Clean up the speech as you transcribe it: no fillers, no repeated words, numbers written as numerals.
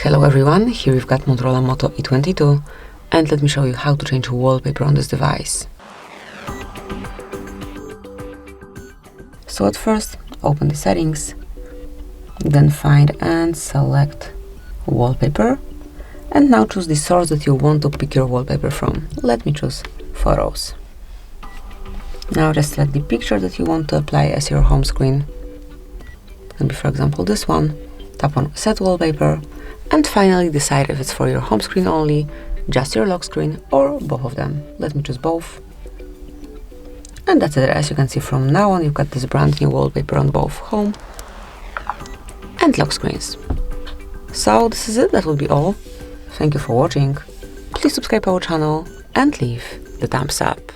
Hello everyone, here we've got Motorola Moto E22 and let me show you how to change wallpaper on this device. So at first, open the settings, then find and select wallpaper, and now choose the source that you want to pick your wallpaper from. Let me choose photos. Now just select the picture that you want to apply as your home screen. Can be, for example, this one. Tap on Set Wallpaper, and finally decide if it's for your home screen only, just your lock screen, or both of them. Let me choose both. And that's it. As you can see, from now on you've got this brand new wallpaper on both home and lock screens. So this is it, that will be all. Thank you for watching. Please subscribe our channel and leave the thumbs up.